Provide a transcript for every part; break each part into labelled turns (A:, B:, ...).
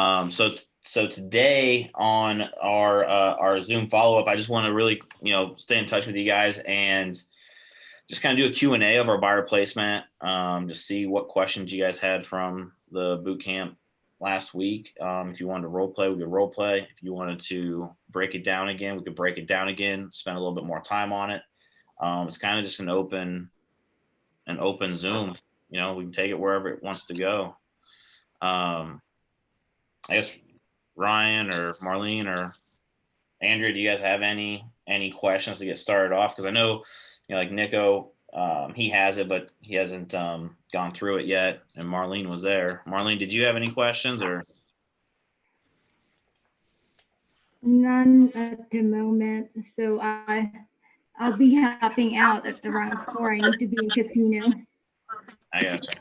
A: So today on our Zoom follow-up, I just want to really, stay in touch with you guys and just kind of do a Q&A of our buyer placement, to see what questions you guys had from the boot camp last week. If you wanted to role play, we could role play. If you wanted to break it down again, we could break it down again, spend a little bit more time on it. It's kind of just an open Zoom. We can take it wherever it wants to go. I guess Ryan or Marlene or Andrea, do you guys have any questions to get started off? Because I know, like Nico, he has it, but he hasn't gone through it yet. And Marlene was there. Marlene, did you have any questions or?
B: None at the moment. So I'll be hopping out at around 4. I need to be in casino.
A: I gotcha.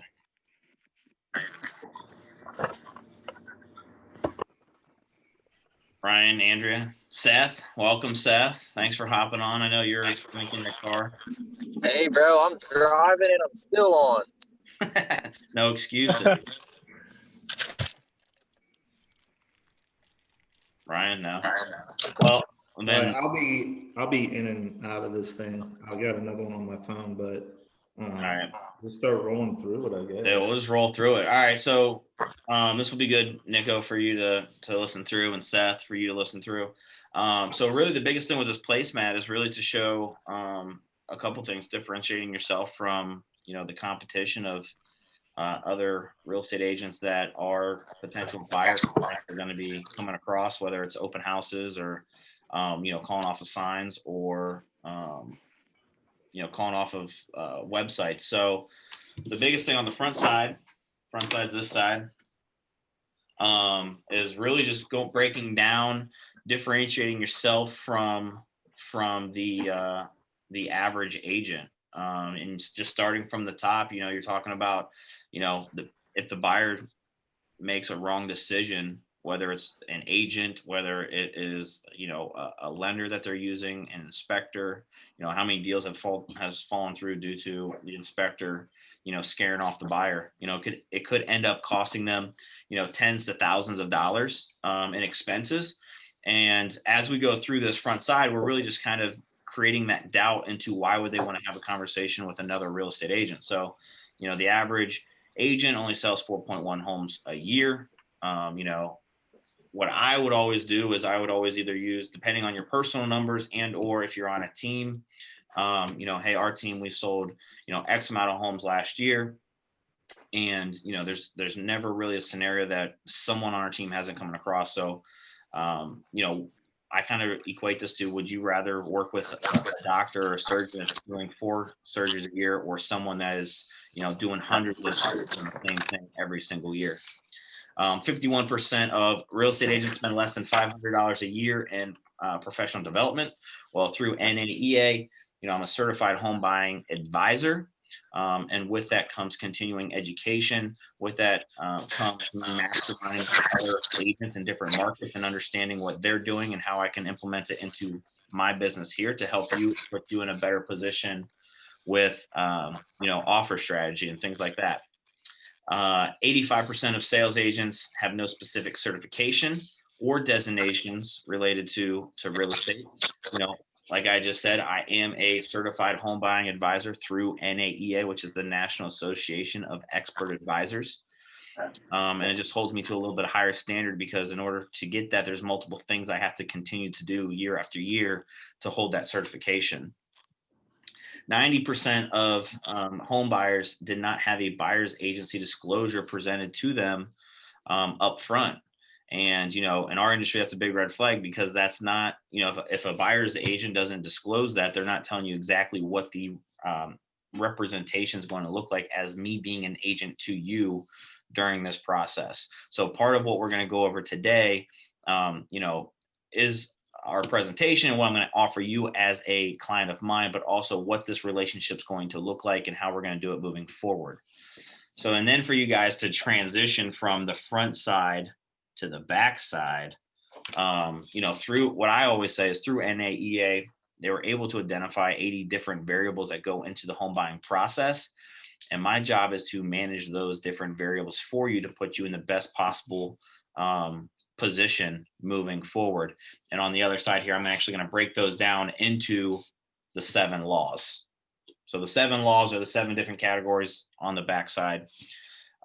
A: Ryan, Andrea, Seth, welcome, Seth. Thanks for hopping on. I know you're making the car.
C: Hey, bro, I'm driving and I'm still on.
A: No excuses. Ryan, no. Well, then
D: I'll be in and out of this thing. I've got another one on my phone, but
A: all right.
D: We'll start rolling through it, I guess.
A: Yeah, we'll just roll through it. All right, so this will be good, Nico, for you to listen through, and Seth for you to listen through. So really, the biggest thing with this placemat is really to show a couple things, differentiating yourself from the competition of other real estate agents that are potential buyers that are going to be coming across, whether it's open houses or calling off of signs or calling off of websites. So the biggest thing on the front side's this side, is really just breaking down, differentiating yourself from the average agent, and just starting from the top. You're talking about if the buyer makes a wrong decision, whether it's an agent, whether it is a lender that they're using, an inspector, how many deals has fallen through due to the inspector scaring off the buyer. It could end up costing them tens to thousands of dollars in expenses. And as we go through this front side, we're really just kind of creating that doubt into why would they want to have a conversation with another real estate agent. So the average agent only sells 4.1 homes a year. What I would always do is I would always either use, depending on your personal numbers and or if you're on a team, hey, our team, we sold X amount of homes last year, and there's never really a scenario that someone on our team hasn't come across. So I kind of equate this to, would you rather work with a doctor or a surgeon that's doing 4 surgeries a year, or someone that is doing hundreds of surgeries on the same thing every single year? 51% of real estate agents spend less than $500 a year in professional development. Well, through NAEA, I'm a certified home buying advisor. And with that comes continuing education. With that comes masterminding other agents in different markets and understanding what they're doing and how I can implement it into my business here to help you put you in a better position with offer strategy and things like that. 85% of sales agents have no specific certification or designations related to real estate. Like I just said, I am a certified home buying advisor through NAEA, which is the National Association of Expert Advisors. And it just holds me to a little bit higher standard, because in order to get that, there's multiple things I have to continue to do year after year to hold that certification. 90% of home buyers did not have a buyer's agency disclosure presented to them up front. And, in our industry, that's a big red flag, because that's not, if a buyer's agent doesn't disclose that, they're not telling you exactly what the representation is going to look like as me being an agent to you during this process. So part of what we're going to go over today, is our presentation and what I'm going to offer you as a client of mine, but also what this relationship is going to look like and how we're going to do it moving forward. So, and then for you guys to transition from the front side to the back side, through what I always say is through NAEA, they were able to identify 80 different variables that go into the home buying process. And my job is to manage those different variables for you to put you in the best possible position moving forward. And on the other side here, I'm actually going to break those down into the 7 laws. So the 7 laws are the 7 different categories on the backside.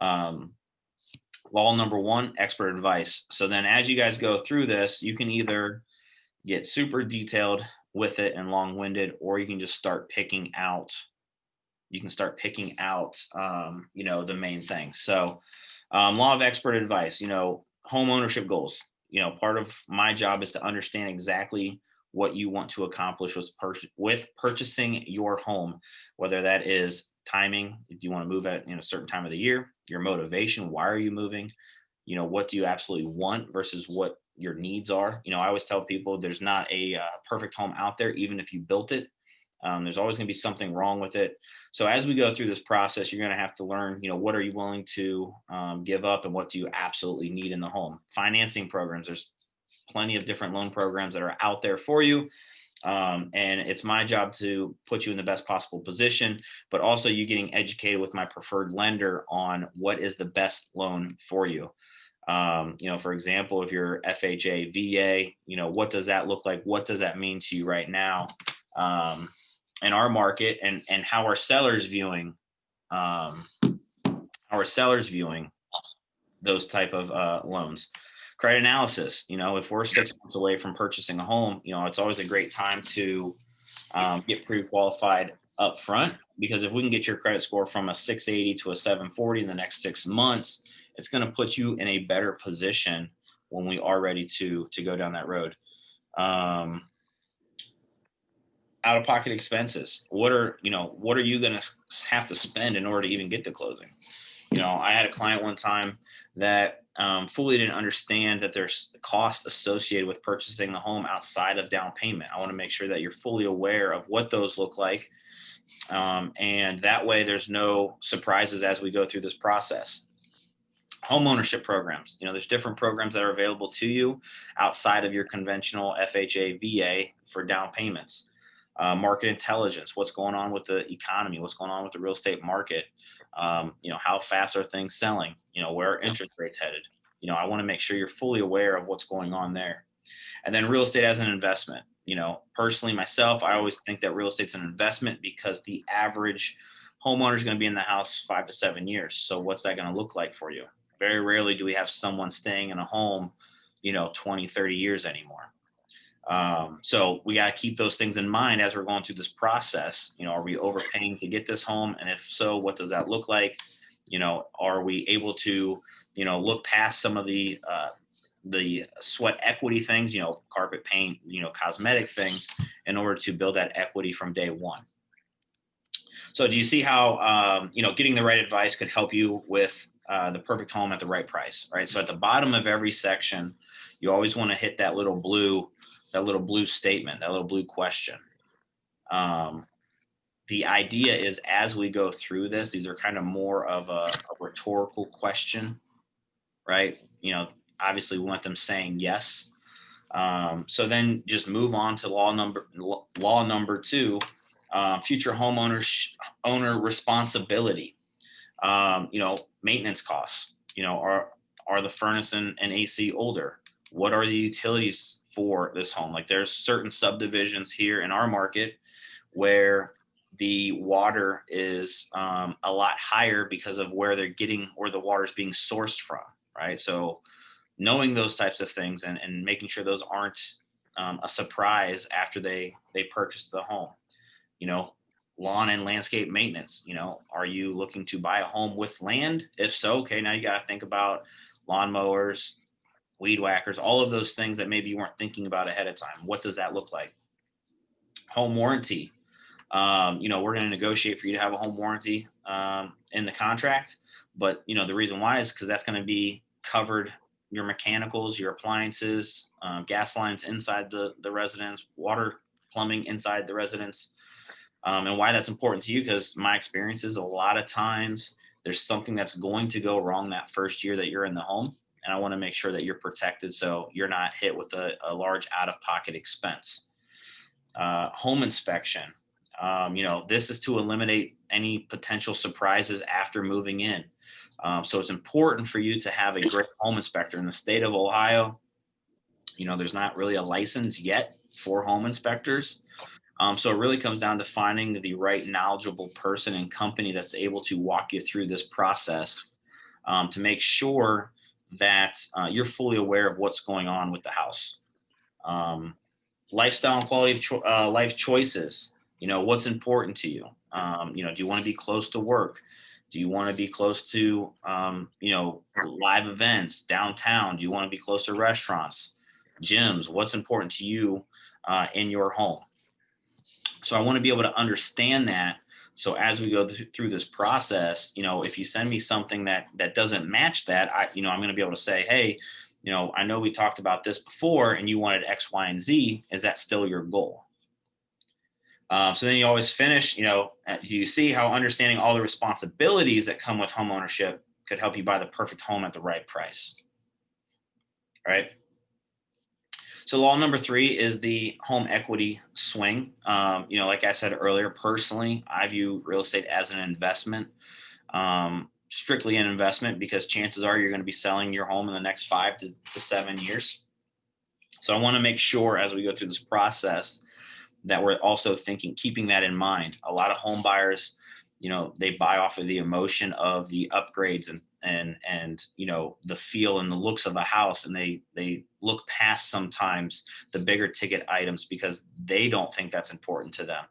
A: Law number 1, expert advice. So then as you guys go through this, you can either get super detailed with it and long-winded, or you can just start picking out, you know, the main things. So law of expert advice, you know, home ownership goals. You know, part of my job is to understand exactly what you want to accomplish with purchasing your home, whether that is timing, if you want to move at, you know, a certain time of the year, your motivation, why are you moving, you know, what do you absolutely want versus what your needs are. You know, I always tell people there's not a perfect home out there, even if you built it. There's always going to be something wrong with it. So as we go through this process, you're going to have to learn, you know, what are you willing to give up and what do you absolutely need in the home. Financing programs, there's plenty of different loan programs that are out there for you. And it's my job to put you in the best possible position, but also you getting educated with my preferred lender on what is the best loan for you. You know, for example, if you're FHA, VA, you know, what does that look like? What does that mean to you right now in our market, and how are sellers viewing those type of loans? Credit analysis. You know, if we're 6 months away from purchasing a home, you know, it's always a great time to get pre-qualified up front, because if we can get your credit score from a 680 to a 740 in the next 6 months, it's going to put you in a better position when we are ready to go down that road. Out-of-pocket expenses. What are you going to have to spend in order to even get to closing? You know, I had a client one time that fully didn't understand that there's costs associated with purchasing the home outside of down payment. I want to make sure that you're fully aware of what those look like. And that way there's no surprises as we go through this process. Home ownership programs. You know, there's different programs that are available to you outside of your conventional FHA, VA for down payments. Market intelligence, what's going on with the economy, what's going on with the real estate market. You know, how fast are things selling? You know, where are interest rates headed? You know, I want to make sure you're fully aware of what's going on there. And then real estate as an investment. You know, personally, myself, I always think that real estate's an investment because the average homeowner is going to be in the house 5 to 7 years. So what's that going to look like for you? Very rarely do we have someone staying in a home, you know, 20, 30 years anymore. So we got to keep those things in mind as we're going through this process. You know, are we overpaying to get this home? And if so, what does that look like? You know, are we able to, you know, look past some of the sweat equity things, you know, carpet paint, you know, cosmetic things in order to build that equity from day one? So do you see how, you know, getting the right advice could help you with the perfect home at the right price, right? So at the bottom of every section, you always want to hit that little blue statement, that little blue question. The idea is as we go through this, these are kind of more of a rhetorical question, right? You know, obviously we want them saying yes. So then just move on to law number 2, future owner responsibility. You know, maintenance costs. You know, are the furnace and AC older? What are the utilities for this home? Like there's certain subdivisions here in our market where the water is a lot higher because of where they're getting, or the water is being sourced from, right? So knowing those types of things and making sure those aren't a surprise after they purchase the home. You know, lawn and landscape maintenance. You know, are you looking to buy a home with land? If so, okay, now you got to think about lawnmowers, weed whackers, all of those things that maybe you weren't thinking about ahead of time. What does that look like? Home warranty. You know, we're going to negotiate for you to have a home warranty in the contract, but you know, the reason why is because that's going to be covered, your mechanicals, your appliances, gas lines inside the residence, water, plumbing inside the residence. And why that's important to you, because my experience is a lot of times there's something that's going to go wrong that first year that you're in the home. And I want to make sure that you're protected so you're not hit with a large out-of-pocket expense. Home inspection. You know, this is to eliminate any potential surprises after moving in. So it's important for you to have a great home inspector. In the state of Ohio, there's not really a license yet for home inspectors. So it really comes down to finding the right knowledgeable person and company that's able to walk you through this process, to make sure that you're fully aware of what's going on with the house. Lifestyle and quality of life choices. What's important to you? Do you want to be close to work? Do you want to be close to, live events downtown? Do you want to be close to restaurants, gyms? What's important to you in your home? So I want to be able to understand that. So as we go through this process, if you send me something that doesn't match that, I'm going to be able to say, hey, I know we talked about this before and you wanted X, Y, and Z. Is that still your goal? So then you always finish, you see how understanding all the responsibilities that come with home ownership could help you buy the perfect home at the right price. Right? So law number 3 is the home equity swing. Like I said earlier, personally, I view real estate as an investment, strictly an investment, because chances are you're going to be selling your home in the next 5 to 7 years. So I want to make sure as we go through this process that we're also keeping that in mind. A lot of home buyers, they buy off of the emotion of the upgrades and the feel and the looks of a house, and they look past sometimes the bigger ticket items because they don't think that's important to them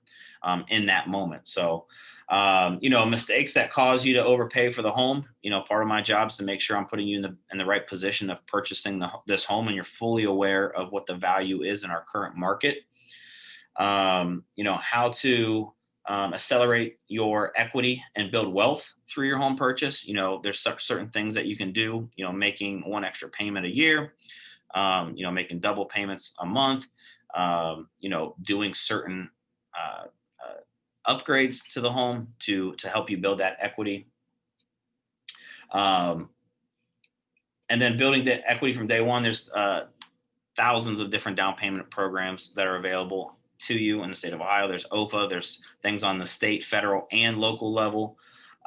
A: in that moment. So mistakes that cause you to overpay for the home, part of my job is to make sure I'm putting you in the right position of purchasing this home, and you're fully aware of what the value is in our current market. How to accelerate your equity and build wealth through your home purchase. There's certain things that you can do, making one extra payment a year, making double payments a month, doing certain upgrades to the home to help you build that equity. And then building the equity from day one. There's thousands of different down payment programs that are available to you in the state of Ohio. There's OFA, there's things on the state, federal, and local level.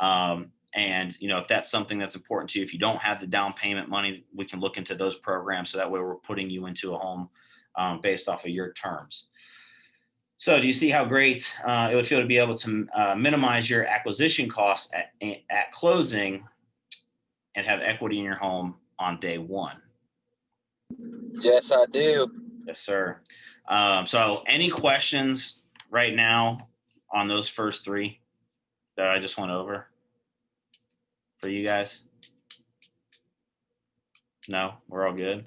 A: And if that's something that's important to you, if you don't have the down payment money, we can look into those programs. So that way we're putting you into a home based off of your terms. So do you see how great it would feel to be able to minimize your acquisition costs at closing and have equity in your home on day one?
C: Yes, I do.
A: Yes, sir. So any questions right now on those first 3 that I just went over for you guys? No, we're all good.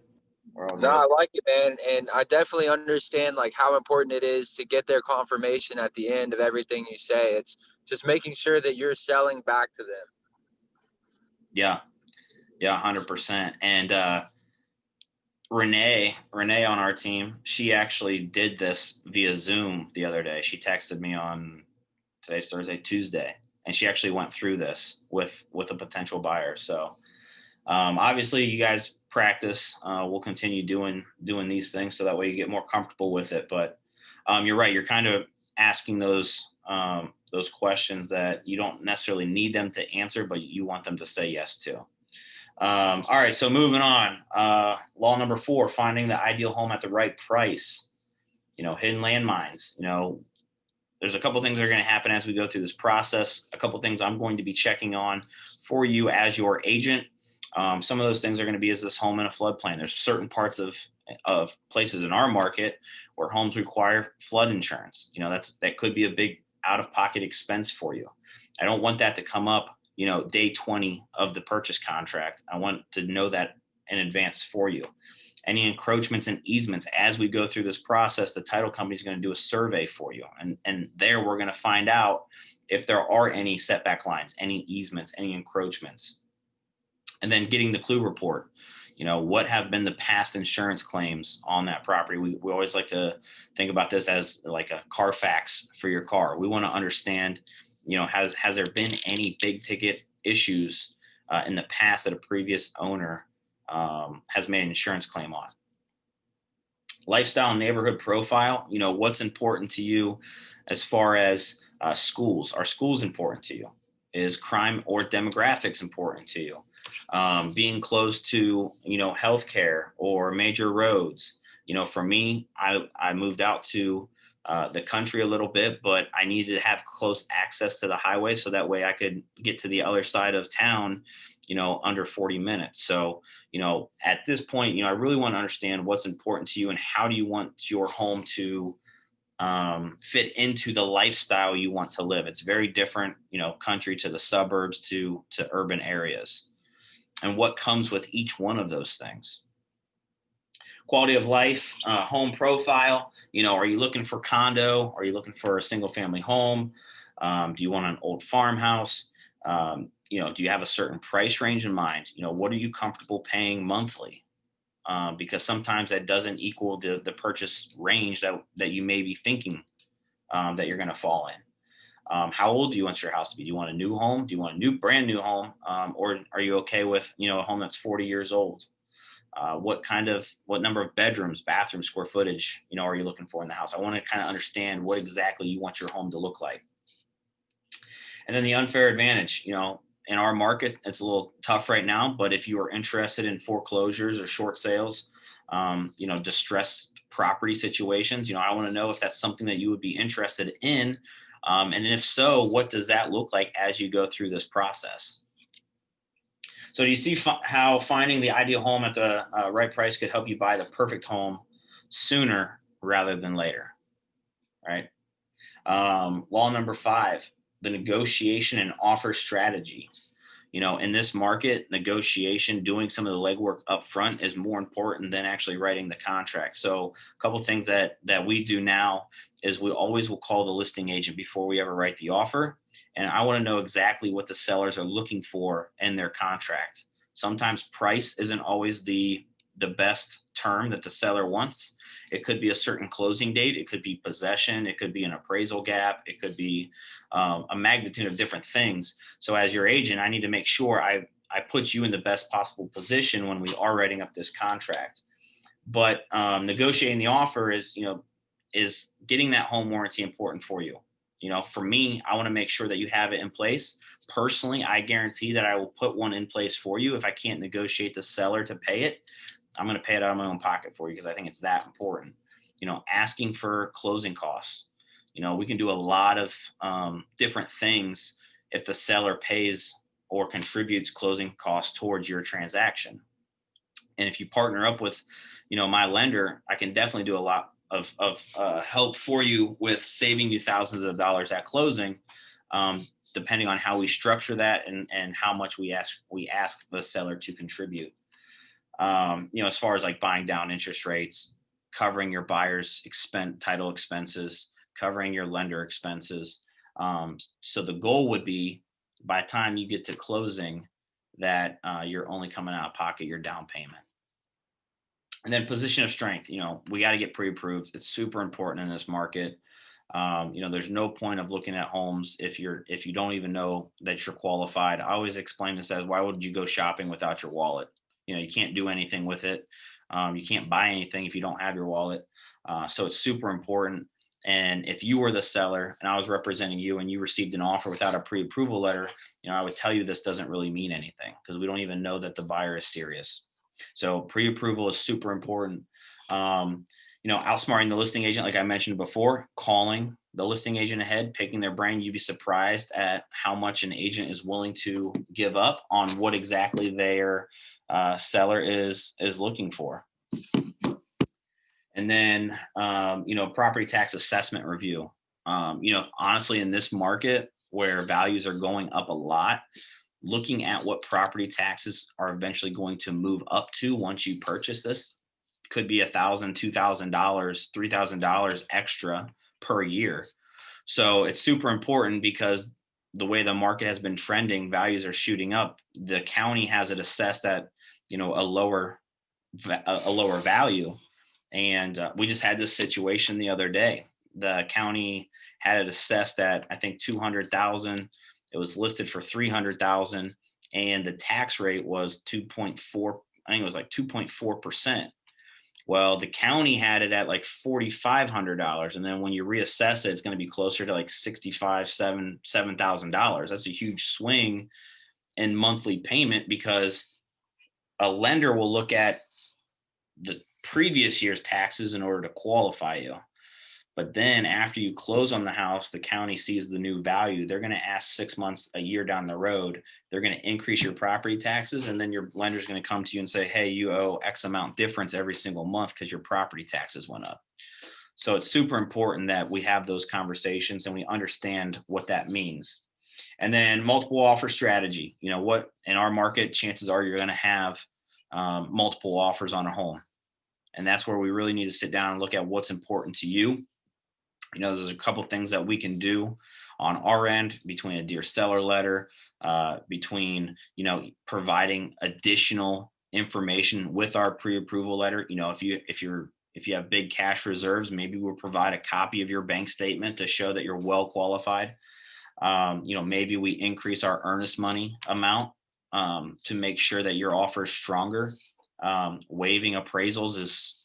A: We're all
C: No, I
A: good.
C: like it, man. And I definitely understand like how important it is to get their confirmation at the end of everything you say. It's just making sure that you're selling back to them.
A: Yeah, 100%. And Renee on our team, she actually did this via Zoom the other day. She texted me on today's Thursday, Tuesday, and she actually went through this with a potential buyer. So obviously you guys practice. We'll continue doing these things so that way you get more comfortable with it. But you're right. You're kind of asking those questions that you don't necessarily need them to answer, but you want them to say yes to. All right, so moving on. Law number 4, finding the ideal home at the right price. Hidden landmines. There's a couple things that are going to happen as we go through this process. A couple things I'm going to be checking on for you as your agent. Some of those things are going to be, is this home in a floodplain? There's certain parts of places in our market where homes require flood insurance. That could be a big out-of-pocket expense for you. I don't want that to come up day 20 of the purchase contract. I want to know that in advance for you. Any encroachments and easements as we go through this process, the title company is going to do a survey for you. And there we're going to find out if there are any setback lines, any easements, any encroachments. And then getting the clue report. What have been the past insurance claims on that property? We always like to think about this as like a Carfax for your car. We want to understand, has there been any big ticket issues in the past that a previous owner has made an insurance claim on? Lifestyle and neighborhood profile. What's important to you as far as schools? Are schools important to you? Is crime or demographics important to you? Being close to, healthcare or major roads. For me, I moved out to the country a little bit, but I needed to have close access to the highway so that way I could get to the other side of town, under 40 minutes. So, at this point, I really want to understand what's important to you and how do you want your home to fit into the lifestyle you want to live. It's very different, country to the suburbs to urban areas, and what comes with each one of those things. Quality of life, home profile. Are you looking for condo? Are you looking for a single family home? Do you want an old farmhouse? Do you have a certain price range in mind? What are you comfortable paying monthly? Because sometimes that doesn't equal the purchase range that you may be thinking that you're going to fall in. How old do you want your house to be? Do you want a new home? Do you want a brand new home? Or are you okay with, a home that's 40 years old? What number of bedrooms, bathrooms, square footage, are you looking for in the house? I want to kind of understand what exactly you want your home to look like. And then the unfair advantage, in our market, it's a little tough right now, but if you are interested in foreclosures or short sales, distressed property situations, I want to know if that's something that you would be interested in. And if so, what does that look like as you go through this process? So do you see how finding the ideal home at the right price could help you buy the perfect home sooner rather than later, right? Law number 5, the negotiation and offer strategy. In this market, negotiation, doing some of the legwork up front is more important than actually writing the contract. So a couple of things that we do now is we always will call the listing agent before we ever write the offer. And I want to know exactly what the sellers are looking for in their contract. Sometimes price isn't always the best term that the seller wants. It could be a certain closing date. It could be possession. It could be an appraisal gap. It could be a magnitude of different things. So as your agent, I need to make sure I put you in the best possible position when we are writing up this contract. But negotiating the offer is getting that home warranty important for you. For me, I want to make sure that you have it in place. Personally, I guarantee that I will put one in place for you. If I can't negotiate the seller to pay it, I'm going to pay it out of my own pocket for you because I think it's that important. Asking for closing costs. We can do a lot of different things if the seller pays or contributes closing costs towards your transaction. And if you partner up with, my lender, I can definitely do a lot of help for you with saving you thousands of dollars at closing, depending on how we structure that and how much we ask the seller to contribute. As far as like buying down interest rates, covering your buyer's title expenses, covering your lender expenses. So the goal would be by the time you get to closing that you're only coming out of pocket your down payment. And then position of strength, we got to get pre-approved. It's super important in this market. There's no point of looking at homes if you don't even know that you're qualified. I always explain this as, why would you go shopping without your wallet? You can't do anything with it. You can't buy anything if you don't have your wallet. So it's super important. And if you were the seller and I was representing you and you received an offer without a pre-approval letter, I would tell you this doesn't really mean anything because we don't even know that the buyer is serious. So pre-approval is super important. Outsmarting the listing agent, like I mentioned before, calling the listing agent ahead, picking their brain. You'd be surprised at how much an agent is willing to give up on what exactly their seller is looking for. And then, property tax assessment review. Honestly, in this market where values are going up a lot, looking at what property taxes are eventually going to move up to once you purchase this could be $1,000, $2,000, $3,000 extra per year. So it's super important because the way the market has been trending, values are shooting up. The county has it assessed at, a lower value. And we just had this situation the other day. The county had it assessed at, I think, $200,000. It was listed for $300,000, and the tax rate was 2.4. I think it was like 2.4%. Well, the county had it at like $4,500. And then when you reassess it, it's going to be closer to like $7,000. That's a huge swing in monthly payment because a lender will look at the previous year's taxes in order to qualify you. But then after you close on the house, the county sees the new value. They're going to ask 6 months, a year down the road, they're going to increase your property taxes. And then your lender's going to come to you and say, hey, you owe X amount difference every single month because your property taxes went up. So it's super important that we have those conversations and we understand what that means. And then multiple offer strategy. You know what, in our market, chances are you're going to have multiple offers on a home. And that's where we really need to sit down and look at what's important to you. You know, there's a couple things that we can do on our end between a dear seller letter, between, you know, providing additional information with our pre-approval letter. You know, if you have big cash reserves, maybe we'll provide a copy of your bank statement to show that you're well qualified. You know, maybe we increase our earnest money amount to make sure that your offer is stronger. Waiving appraisals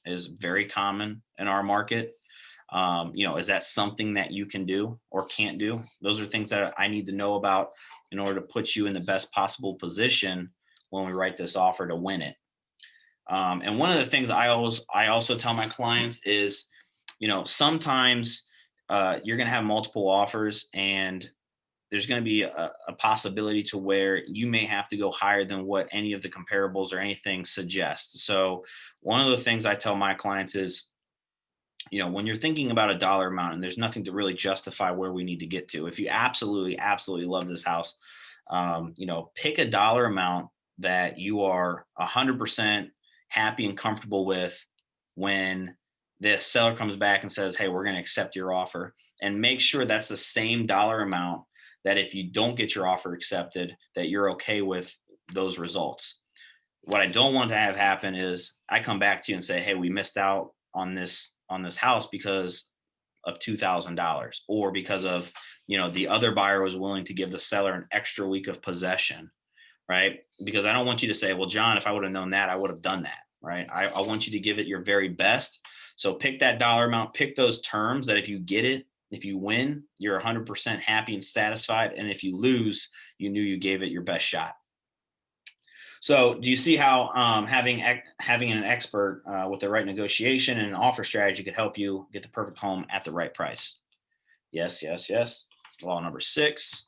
A: is very common in our market. You know, is that something that you can do or can't do? Those are things that I need to know about in order to put you in the best possible position when we write this offer to win it. And one of the things I also tell my clients is, you know, sometimes you're going to have multiple offers and there's going to be a possibility to where you may have to go higher than what any of the comparables or anything suggests. So one of the things I tell my clients is, you know, when you're thinking about a dollar amount and there's nothing to really justify where we need to get to, if you absolutely love this house, you know, pick a dollar amount that you are 100% happy and comfortable with when the seller comes back and says, hey, we're going to accept your offer, and make sure that's the same dollar amount that if you don't get your offer accepted, that you're okay with those results. What I don't want to have happen is I come back to you and say, hey, we missed out on this house because of $2,000, or because of, you know, the other buyer was willing to give the seller an extra week of possession, right? Because I don't want you to say, well, John, if I would have known that, I would have done that, right? I want you to give it your very best. So pick that dollar amount, pick those terms that if you get it, if you win, you're 100% happy and satisfied. And if you lose, you knew you gave it your best shot. So do you see how having an expert with the right negotiation and offer strategy could help you get the perfect home at the right price? Yes, yes, yes. Law number 6,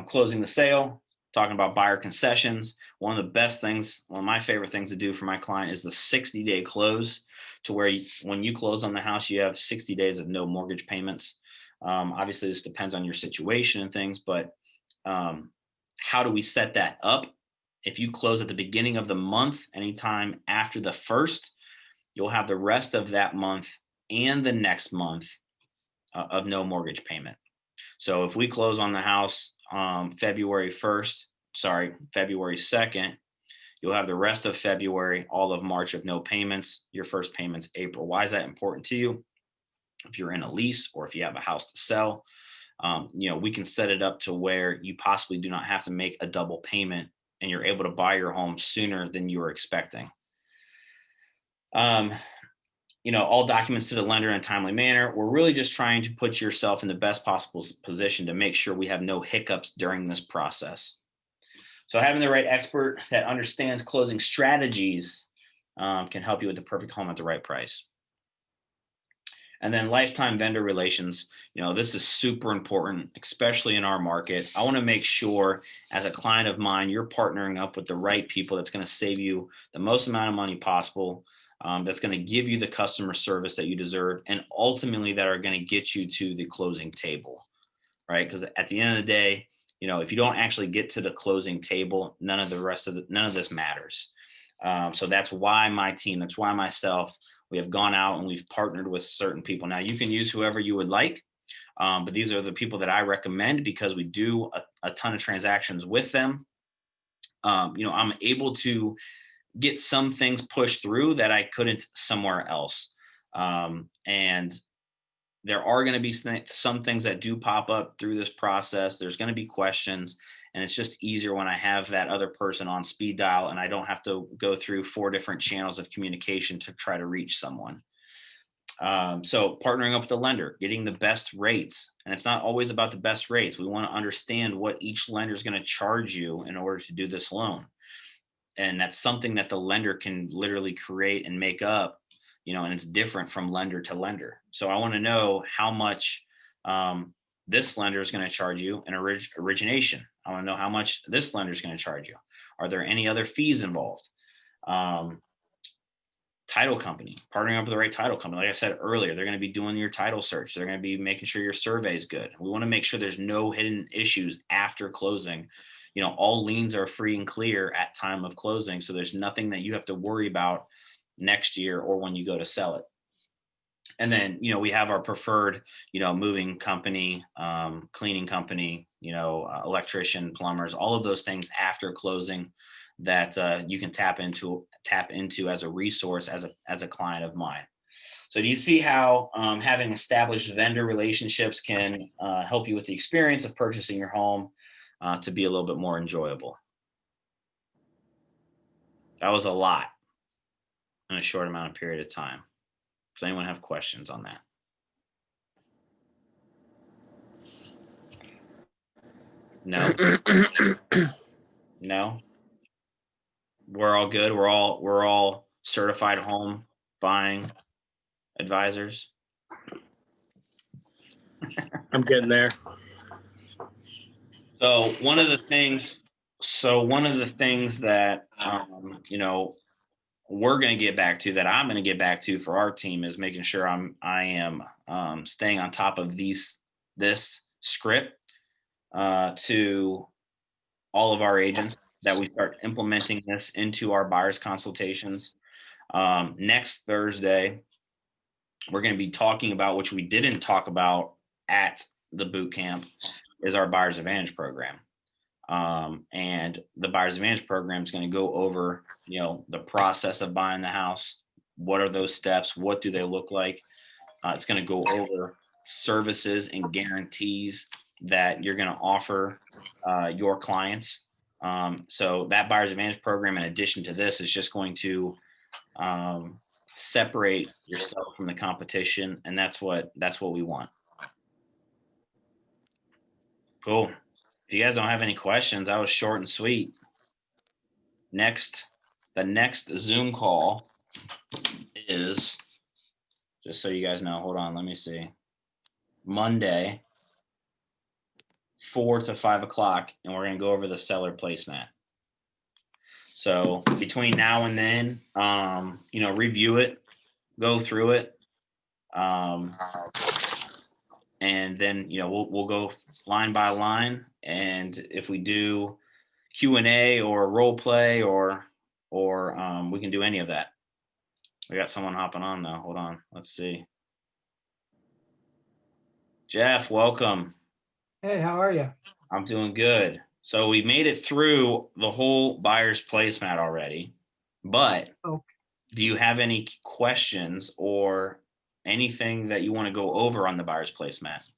A: closing the sale, talking about buyer concessions. One of the best things, one of my favorite things to do for my client is the 60-day close, to where when you close on the house, you have 60 days of no mortgage payments. Obviously, this depends on your situation and things, but how do we set that up? If you close at the beginning of the month, anytime after the 1st, you'll have the rest of that month and the next month of no mortgage payment. So if we close on the house February 2nd, you'll have the rest of February, all of March of no payments. Your first payment's April. Why is that important to you? If you're in a lease or if you have a house to sell, you know, we can set it up to where you possibly do not have to make a double payment and you're able to buy your home sooner than you were expecting. You know, all documents to the lender in a timely manner. We're really just trying to put yourself in the best possible position to make sure we have no hiccups during this process. So having the right expert that understands closing strategies can help you with the perfect home at the right price. And then lifetime vendor relations. You know, this is super important, especially in our market. I want to make sure as a client of mine, you're partnering up with the right people that's going to save you the most amount of money possible, that's going to give you the customer service that you deserve, and ultimately that are going to get you to the closing table, right? Because at the end of the day, you know, if you don't actually get to the closing table, none of this matters. So that's why my team, that's why myself, we have gone out and we've partnered with certain people. Now you can use whoever you would like, but these are the people that I recommend because we do a ton of transactions with them. You know, I'm able to get some things pushed through that I couldn't somewhere else. And there are going to be some things that do pop up through this process. There's going to be questions, And it's just easier when I have that other person on speed dial and I don't have to go through 4 different channels of communication to try to reach someone. So partnering up with the lender, getting the best rates. And it's not always about the best rates. We want to understand what each lender is going to charge you in order to do this loan. And that's something that the lender can literally create and make up, and it's different from lender to lender. So I want to know how much this lender is going to charge you in origination. I want to know how much this lender is going to charge you. Are there any other fees involved? Title company, partnering up with the right title company. Like I said earlier, they're going to be doing your title search. They're going to be making sure your survey is good. We want to make sure there's no hidden issues after closing. All liens are free and clear at time of closing. So there's nothing that you have to worry about next year or when you go to sell it. And then, we have our preferred, moving company, cleaning company, electrician, plumbers, all of those things after closing that you can tap into as a resource as a client of mine. So do you see how having established vendor relationships can help you with the experience of purchasing your home to be a little bit more enjoyable? That was a lot in a short amount of period of time. Does anyone have questions on that? No. No. We're all good. We're all certified home buying advisors.
E: I'm getting there.
A: So one of the things that we're going to get back to, that I'm going to get back to for our team, is making sure I am staying on top of this script to all of our agents, that we start implementing this into our buyers consultations. Next Thursday, we're going to be talking about, which we didn't talk about at the boot camp, is our Buyers Advantage program. And the Buyers Advantage program is going to go over, the process of buying the house. What are those steps? What do they look like? It's going to go over services and guarantees that you're going to offer your clients. So that Buyers Advantage program, in addition to this, is just going to separate yourself from the competition, and that's what we want. Cool. If you guys don't have any questions, I was short and sweet. The next Zoom call is, just so you guys know, hold on, let me see, Monday, 4 to 5 o'clock, and we're going to go over the seller placemat. So between now and then, review it, go through it, and then we'll go line by line. And if we do Q&A or role play or we can do any of that. We got someone hopping on now. Hold on, let's see. Jeff, welcome.
F: Hey, how are you?
A: I'm doing good. So we made it through the whole buyer's placemat already, but do you have any questions or anything that you want to go over on the buyer's placemat?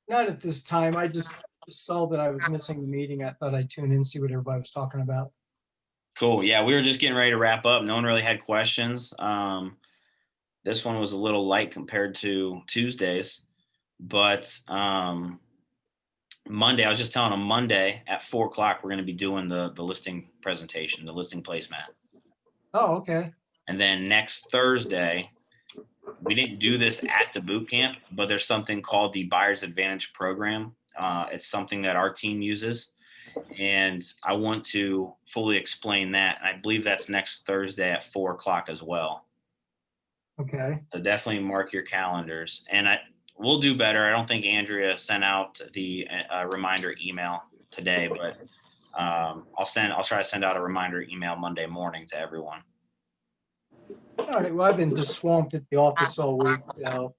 F: Not at this time. I just saw that I was missing the meeting. I thought I'd tune in and see what everybody was talking about.
A: Cool. Yeah, we were just getting ready to wrap up. No one really had questions. This one was a little light compared to Tuesdays, but Monday, I was just telling them, Monday at 4 o'clock, we're going to be doing the listing presentation, the listing placemat.
F: Oh, okay.
A: And then next Thursday, we didn't do this at the boot camp, but there's something called the Buyers Advantage program. It's something that our team uses, and I want to fully explain that. I believe that's next Thursday at 4 o'clock as well.
F: Okay.
A: So definitely mark your calendars, and we'll do better. I don't think Andrea sent out the reminder email today, but I'll try to send out a reminder email Monday morning to everyone.
F: All right. Well, I've been just swamped at the office all week, so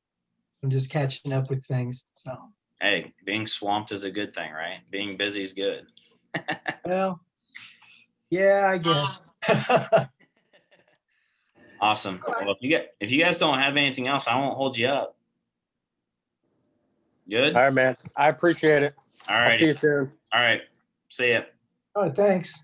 F: I'm just catching up with things. So.
A: Hey, being swamped is a good thing, right? Being busy is good.
F: Well, yeah, I guess.
A: Awesome. Well, if you guys don't have anything else, I won't hold you up. Good?
E: All right, man. I appreciate it.
A: All
E: I'll
A: right.
E: see you soon.
A: All right. See ya.
F: All right, thanks.